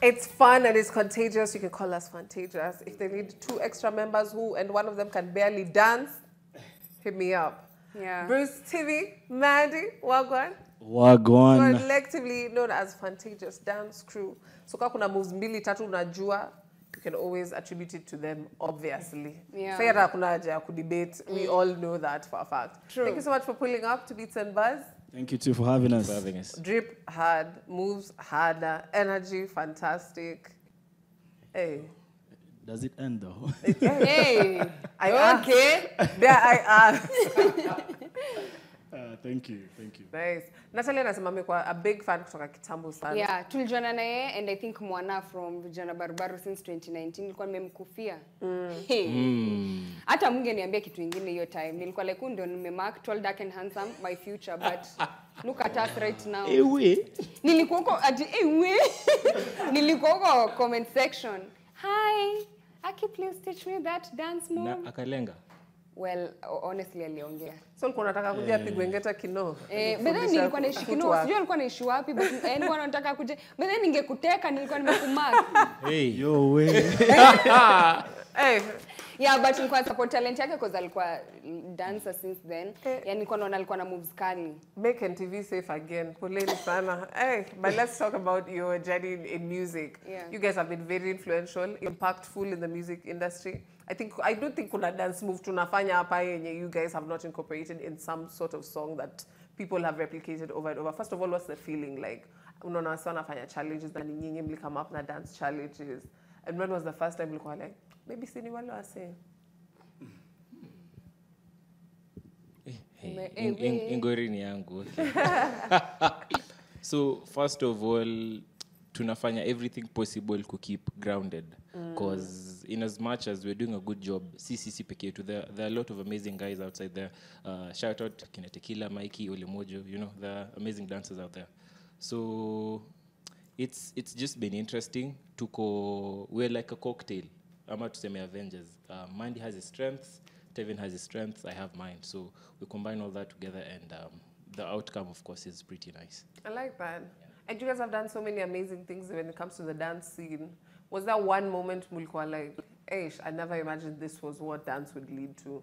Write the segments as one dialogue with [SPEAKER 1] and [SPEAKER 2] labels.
[SPEAKER 1] It's fun and it's contagious. You can call us Funtagious. If they need 2 extra members and one of them can barely dance, hit me up.
[SPEAKER 2] Yeah.
[SPEAKER 1] Bruce, TV, Mandy, Wagwan.
[SPEAKER 3] Wagwan.
[SPEAKER 1] Collectively known as Funtagious Dance Crew. So kama kuna moves mbili tatu unajua, you can always attribute it to them, obviously.
[SPEAKER 2] Yeah.
[SPEAKER 1] Fair hakuna haja ya kudebate. We all know that for a fact.
[SPEAKER 2] True.
[SPEAKER 1] Thank you so much for pulling up to Beats and Buzz.
[SPEAKER 3] Thank you too for having us.
[SPEAKER 1] Drip hard, moves harder, energy fantastic. Hey.
[SPEAKER 3] Does it end though?
[SPEAKER 2] Hey.
[SPEAKER 1] Okay. There I asked.
[SPEAKER 3] Thank you.
[SPEAKER 1] Nice. Natalia anasema amekuwa a big fan kutoka kitambo sana.
[SPEAKER 2] Yeah, tulijuana na yeye and I think mwana from Vijana Barubaru since 2019 nilikuwa nimemkufia. Hata mngeniambia kitu kingine hiyo time. Nilikuwa like ndio nimemark tall dark and handsome my future but look at us right now.
[SPEAKER 3] Ewe.
[SPEAKER 2] Nilikuwa huko Nilikuwa huko comment section. Hi, Aki, please teach me that dance move.
[SPEAKER 4] Na akalenga.
[SPEAKER 2] Well, honestly aliongea.
[SPEAKER 1] So ulikuwa unataka kuja pigwe ngeta kino.
[SPEAKER 2] But then nilikuwa naishi kino, sijui alikuwa naishi wapi, but anyone anataka kuja. But then ningekuteka nilikuwa nimekumark.
[SPEAKER 3] Hey, yo way.
[SPEAKER 1] Hey.
[SPEAKER 2] Yeah, but nilikuwa support talent yake because alikuwa dancer since then. Yani nilikuwa naona alikuwa na moves kali.
[SPEAKER 1] Make NTV safe again. Poleni sana. Hey, but let's talk about your journey in music.
[SPEAKER 2] Yeah.
[SPEAKER 1] You guys have been very influential, impactful in the music industry. I don't think kuna dance move tunafanya hapa yenye you guys have not incorporated in some sort of song that people have replicated over and over. First of all, what's the feeling like? Unaona wasa wanafanya challenges na nyinyi mlikama up na dance challenges. And when was the first time mlikuwa like, maybe sini wale wase?
[SPEAKER 4] Ingori ni yangu. So first of all, tunafanya everything possible to keep grounded. Because in as much as we're doing a good job, CCC peke yetu, there are a lot of amazing guys outside there. Shout out Kina Tequila, Mikey, Olemojo, you know, there are amazing dancers out there. So it's just been interesting. We're like a cocktail. Ama tuseme Avengers. Mandy has his strengths, Tevin has his strengths, I have mine. So we combine all that together and the outcome, of course, is pretty nice.
[SPEAKER 1] I like that. Yeah. And you guys have done so many amazing things when it comes to the dance scene. Was there one moment mulikuwa like, Eish, I never imagined this was what dance would lead to?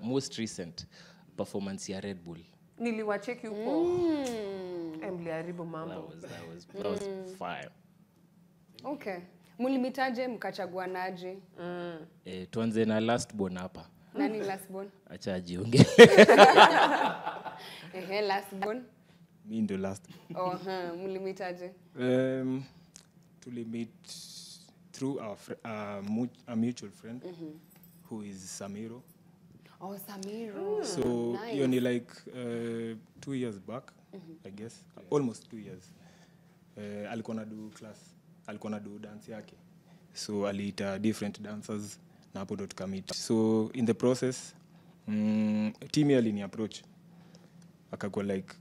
[SPEAKER 4] Most recent performance ya Red Bull.
[SPEAKER 1] Niliwacheki huko. Mliharibu mambo.
[SPEAKER 4] That was fire.
[SPEAKER 2] Okay. Mulimitaje mkachaguanaje?
[SPEAKER 4] Tuanze na last born hapa.
[SPEAKER 2] Nani last born?
[SPEAKER 4] Acha ajiongee.
[SPEAKER 2] Last born.
[SPEAKER 3] Me the last.
[SPEAKER 2] Mulimitaje?
[SPEAKER 5] To meet through a mutual friend who is Samiro.
[SPEAKER 2] Oh, Samiro.
[SPEAKER 5] So
[SPEAKER 2] nice.
[SPEAKER 5] Only like 2 years back, I guess, almost 2 years. Alikuwa na do class, alikuwa na do dance yake. So aliita different dancers na hapo ndo tukamit. So in the process, team alini approach. Akakuwa like,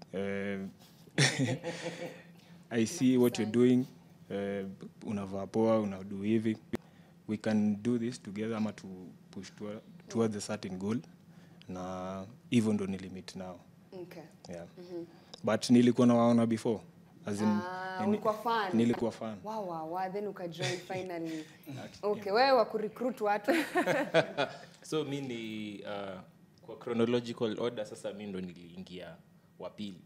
[SPEAKER 5] I see what you're doing. Unavaa poa, unadu hivi. We can do this together ama to push towards a certain goal. Na even ndo nilimit now.
[SPEAKER 2] Okay.
[SPEAKER 5] Yeah. But nilikuwa nawaona before. As in,
[SPEAKER 2] ulikuwa fan?
[SPEAKER 5] Nilikuwa fan.
[SPEAKER 2] Wow. Then ukajoin finally. Okay, wewe wa kurecruit watu.
[SPEAKER 4] So mimi kwa chronological order sasa mimi ndo niliingia wa pili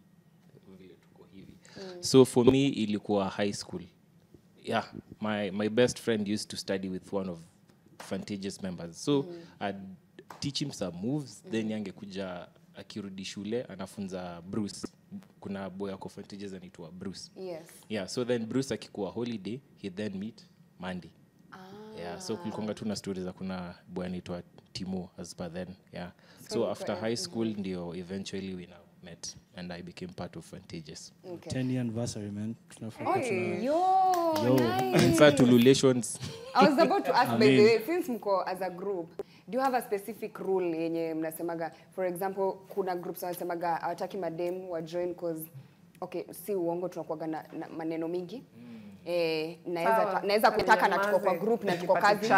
[SPEAKER 4] vile tuko hivi. So for me ilikuwa high school. Yeah, my best friend used to study with one of Funtagious members. So I'd teach him some moves, then yangekuja akirudi shule anafunza Bruce. Kuna boy ako Funtagious anaitwa Bruce.
[SPEAKER 2] Yes.
[SPEAKER 4] Yeah, so then Bruce akikuwa holiday, he then meet Mandy. Yeah, so kulikonga tu na stories za kuna boy anaitwa Timo as per then. Yeah. So after high school ndio eventually we now met and I became part of Funtagious.
[SPEAKER 2] Okay.
[SPEAKER 3] 10 year anniversary, man.
[SPEAKER 2] Yo, nice.
[SPEAKER 4] Inside to relations.
[SPEAKER 2] I was about to ask, by the way, since mko as a group, do you have a specific rule yenye mnasemaga? For example, kuna groups wanasemaga hawataki madem wa join cause okay, si uongo tunakuaga na maneno mingi. Naweza kutaka na tuko kwa group na tuko kazi.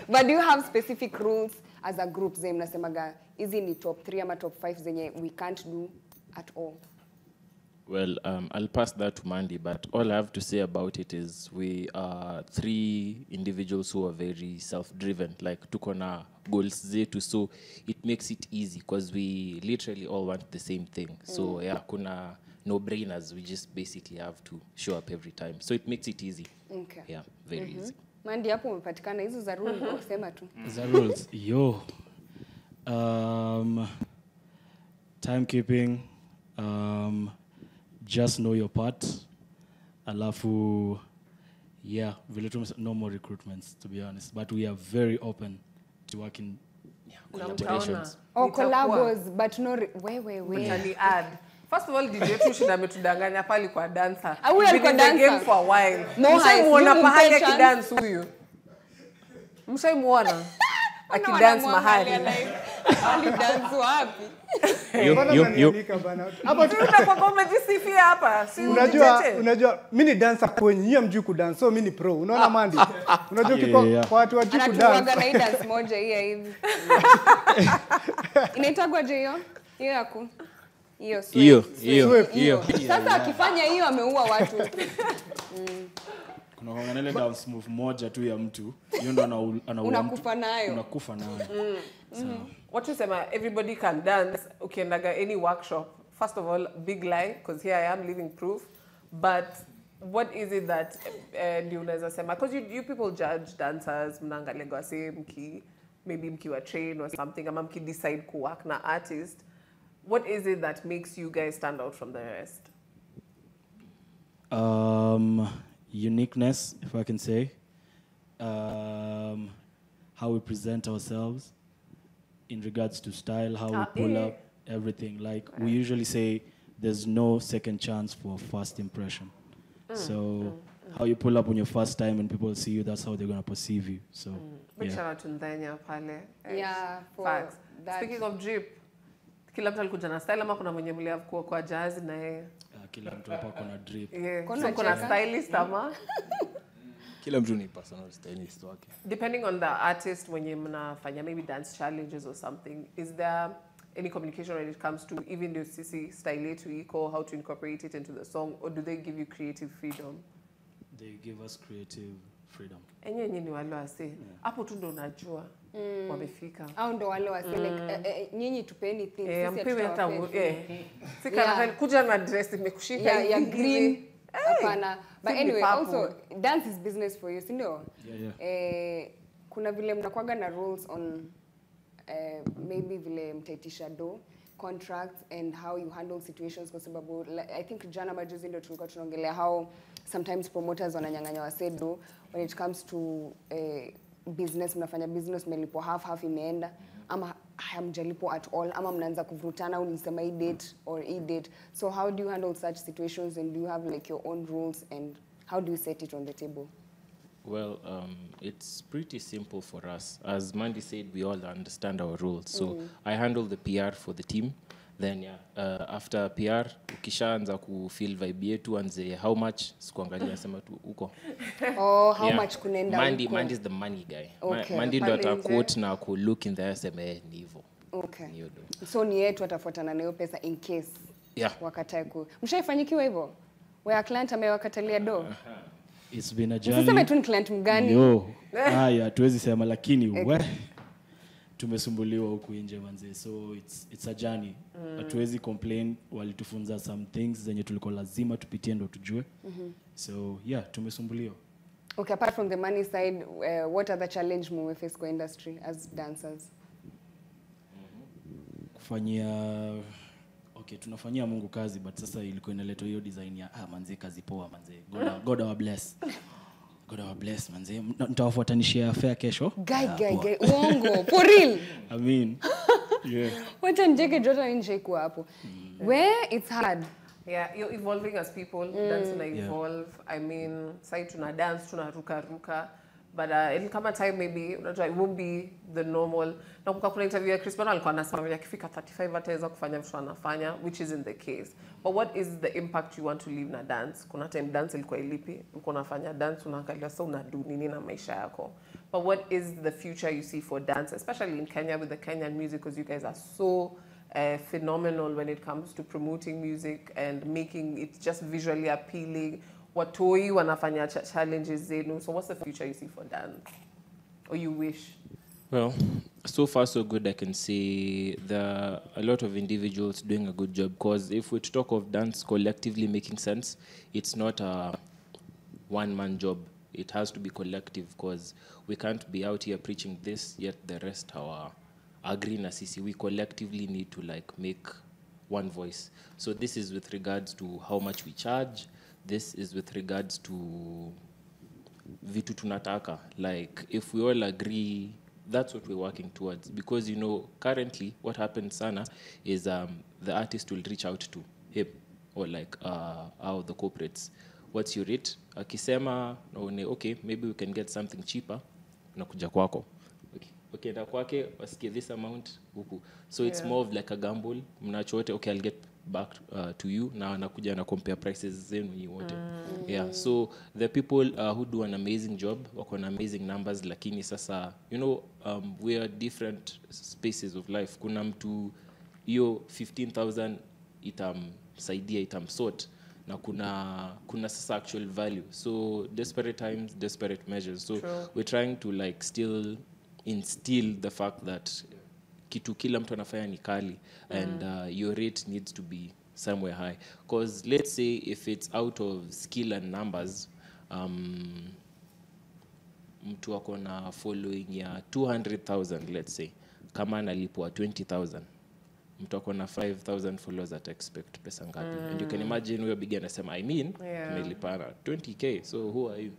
[SPEAKER 2] But do you have specific rules as a group zenye mnasemaga hizi ni top 3 ama top 5 zenye we can't do at all?
[SPEAKER 4] Well, I'll pass that to Mandy, but all I have to say about it is we are 3 individuals who are very self-driven, like tuko na goals zetu, so it makes it easy because we literally all want the same thing. So yeah, kuna no-brainers. We just basically have to show up every time. So it makes it easy.
[SPEAKER 2] Okay.
[SPEAKER 4] Yeah, very easy.
[SPEAKER 2] Mandy, hapo umepatikana hizo za rule kwa kusema tu.
[SPEAKER 3] The rules. Yo. Timekeeping. Just know your part. Alafu, yeah, no more recruitments, to be honest. But we are very open to working.
[SPEAKER 4] Collaborations.
[SPEAKER 2] Oh,
[SPEAKER 1] Nitakuwa.
[SPEAKER 2] collabos, but no... Wait.
[SPEAKER 1] Utani add. First of all, DJ Tushi na ametudanganya pale kwa dancer.
[SPEAKER 2] Huyu
[SPEAKER 1] He's been
[SPEAKER 2] alikuwa
[SPEAKER 1] in the game
[SPEAKER 2] dancer.
[SPEAKER 1] for a while.
[SPEAKER 2] No
[SPEAKER 1] Mshaimuona
[SPEAKER 2] highs,
[SPEAKER 1] pahali
[SPEAKER 2] you
[SPEAKER 1] akidance huyu. Mshaimuona akidance mahali.
[SPEAKER 2] Alidance wapi?
[SPEAKER 1] Kwa umejisifia hapa. Si
[SPEAKER 6] Unajua mimi ni dancer kwenye nyinyi mjui kudance, so mimi ni pro. Unaona Mandy? Unajua kwa watu wajui kudance.
[SPEAKER 2] Anatuaga na dance moja hivi. Inaitagwa je hiyo? Hiyo yako. Hiyo. Sasa akifanya hiyo ameua watu.
[SPEAKER 3] Kuna kuangalia dance move moja tu ya mtu. Hiyo ndo anaua.
[SPEAKER 2] Unakufa nayo.
[SPEAKER 3] Unakufa nayo.
[SPEAKER 1] What you say, everybody can dance. Ukiendaga any workshop. First of all, big lie, because here I am living proof. But what is it that ndio unaweza sema? Because you people judge dancers, mnaangalia wase maybe mkiwa train or something, ama mki decide kuwork na artist. What is it that makes you guys stand out from the rest?
[SPEAKER 3] Uniqueness, if I can say. How we present ourselves in regards to style, how we pull up everything. Like we usually say, there's no second chance for first impression. So how you pull up on your first time and people see you, that's how they're going to perceive you. So
[SPEAKER 1] Big shout out to Ndenya pale.
[SPEAKER 2] Yeah, for
[SPEAKER 1] facts.
[SPEAKER 2] that.
[SPEAKER 1] Speaking of drip, kila mtu alikuja na style ama kuna mwenye mliavu kwa jazz na yeye?
[SPEAKER 3] kila mtu hapa kuna drip.
[SPEAKER 1] Yeah. So kuna stylist ama?
[SPEAKER 5] Kila mtu ni personal stylist wake.
[SPEAKER 1] Depending on the artist mwenye mnafanya maybe dance challenges or something, is there any communication when it comes to even the CC style to equal, how to incorporate it into the song, or do they give you creative freedom?
[SPEAKER 3] They give us creative freedom.
[SPEAKER 1] Enye ni wale wase. Hapo tu ndo unajua wamefika.
[SPEAKER 2] Au ndo wale wase like nyinyi tupeni things sisi
[SPEAKER 1] mpewe hata sika
[SPEAKER 2] Yeah.
[SPEAKER 1] kuja na dress imekushika
[SPEAKER 2] ya green. Hapana. But
[SPEAKER 1] Simply
[SPEAKER 2] anyway,
[SPEAKER 1] purple.
[SPEAKER 2] also dance is business for you, si ndio?
[SPEAKER 3] Yeah.
[SPEAKER 2] Kuna vile mnakuaga na rules on maybe vile mtaitisha do contracts and how you handle situations, kwa sababu I think jana majuzi ndio tulikuwa tunaongelea how sometimes promoters wananyang'anya wasedo when it comes to business. Mnafanya business melipo half imeenda ama hamjalipo at all ama mnaanza kuvurutana au nisema hii date or hii date. So how do you handle such situations, and do you have like your own rules, and how do you set it on the table?
[SPEAKER 4] Well, it's pretty simple for us. As Mandy said, we all understand our roles. So I handle the PR for the team. Then after PR, ukishaanza kufeel vibe yetu anze how much, sikuangalia sema tu uko.
[SPEAKER 2] Oh, how much kunaenda huko?
[SPEAKER 4] Mandy is the money guy.
[SPEAKER 2] Okay.
[SPEAKER 4] Mandy ndo
[SPEAKER 2] Pale
[SPEAKER 4] ataquote na ku look in the SMA ni hivyo.
[SPEAKER 2] Okay.
[SPEAKER 4] Hiyo ndo.
[SPEAKER 2] So ni yetu atafuatana na hiyo pesa in case wakatae ku. Mshaifanyikiwa hivyo? Where client amewakatalia do?
[SPEAKER 3] It's been a journey.
[SPEAKER 2] Usiseme tu ni client mgani?
[SPEAKER 3] Yo. Haya, tuwezi sema lakini tumesumbuliwa huku nje manze. So it's a journey. Hatuwezi complain, walitufunza some things zenye tulikuwa lazima tupitie ndo tujue. So yeah, tumesumbuliwa.
[SPEAKER 2] Okay, apart from the money side, what other challenge mumeface kwa industry as dancers?
[SPEAKER 3] Tunafanyia Mungu kazi, but sasa ilikuwa inaletwa hiyo design ya manze kazi poa manze. God our bless. God our bless manze. Nitawafuatanishia fair kesho.
[SPEAKER 2] Guy. Uongo. For real?
[SPEAKER 3] I mean, yeah.
[SPEAKER 2] Wacha njeke jota nje kwa hapo. Where it's hard.
[SPEAKER 1] Yeah, you're evolving as people. Dance na evolve. I mean, sai tuna dance, tuna ruka. But it'll come a time maybe, unajua, it won't be the normal. Na kuna interview ya Chris Brown alikuwa anasema yakifika 35 ataweza kufanya vitu anafanya, which isn't the case. But what is the impact you want to leave na dance? Kuna time dance ilikuwa ilipi, uko unafanya dance unaangalia so unadu nini na maisha yako. But what is the future you see for dance, especially in Kenya with the Kenyan music, because you guys are so phenomenal when it comes to promoting music and making it just visually appealing. Watoi wanafanya challenges zenu. So what's the future you see for dance? Or you wish?
[SPEAKER 4] Well, so far so good. I can say there are a lot of individuals doing a good job, because if we talk of dance collectively making sense, it's not a one-man job. It has to be collective, because we can't be out here preaching this, yet the rest are agreeing na sisi. We collectively need to like make one voice. So this is with regards to how much we charge. This is with regards to vitu tunataka. Like if we all agree, that's what we're working towards. Because you know, currently what happens sana is the artist will reach out to him or like the corporates. What's your rate? Akisema okay, maybe we can get something cheaper. Nakuja kwako. Okay, na kwake wasikie this amount huku. So it's more of like a gamble. Mnachote, okay, I'll get back to you. Na nakuja na compare prices zenu you wote. Yeah, so the people who do an amazing job, wako na amazing numbers, lakini sasa, you know, we are different spaces of life. Kuna mtu hiyo 15,000 itamsaidia, itamsort. Na kuna sasa actual value. So desperate times, desperate measures. So we're trying to like still instill the fact that kitu kila mtu anafanya ni kali, and your rate needs to be somewhere high. Because let's say if it's out of skill and numbers, mtu ako na following ya 200,000, let's say, kama analipwa 20,000, mtu ako na 5,000 followers at expect pesa ngapi? And you can imagine huyo big anasema, I mean, tumelipana 20k, so who are you?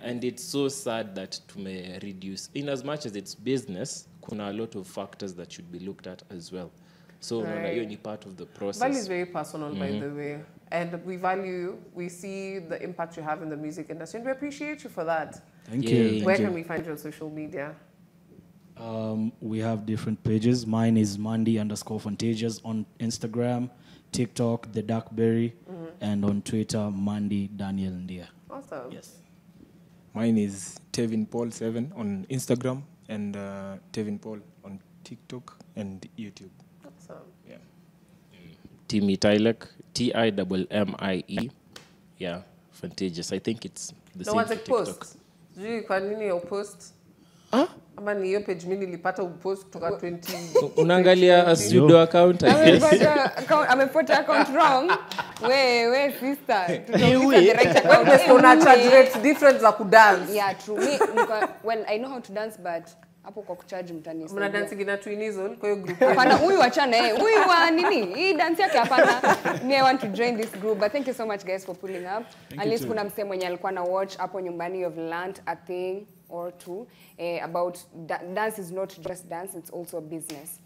[SPEAKER 4] And it's so sad that tume reduce. In as much as it's business, kuna a lot of factors that should be looked at as well. So hiyo ni part of the process.
[SPEAKER 1] Value is very personal, by the way. And we see the impact you have in the music industry, and we appreciate you for that.
[SPEAKER 3] Thank you.
[SPEAKER 1] Where can we find you on social media?
[SPEAKER 3] We have different pages. Mine is Mandy_Funtagious on Instagram, TikTok, The Darkberry, and on Twitter, Mandy Daniel Ndia.
[SPEAKER 1] Awesome.
[SPEAKER 3] Yes.
[SPEAKER 5] Mine is Tevin Paul 7 on Instagram, and Tevin Paul on TikTok and YouTube.
[SPEAKER 1] Awesome.
[SPEAKER 5] Yeah.
[SPEAKER 4] Timmy Tilek, Timmie. Yeah, Funtagious. I think it's the same for TikTok.
[SPEAKER 1] Post. Sijui kwa nini ya post? Ama ni hiyo page mimi nilipata upost kutoka 20.
[SPEAKER 4] Unaangalia pseudo account, I guess.
[SPEAKER 2] Amefuata account wrong. We sister. Tutafuta the right account.
[SPEAKER 1] Una charge rates different za kudance.
[SPEAKER 2] Yeah, true. Well, I know how to dance, but hapo kwa kucharge mtani.
[SPEAKER 1] Mna dance gina twinizol kwa hiyo group.
[SPEAKER 2] Hapana, huyu achana huyu wa nini? Hii dance yake hapana. I want to join this group, but thank you so much guys for pulling up. At least kuna msemo mwenye alikuwa na watch hapo nyumbani, you've learned a thing or two about dance is not just dance, it's also a business.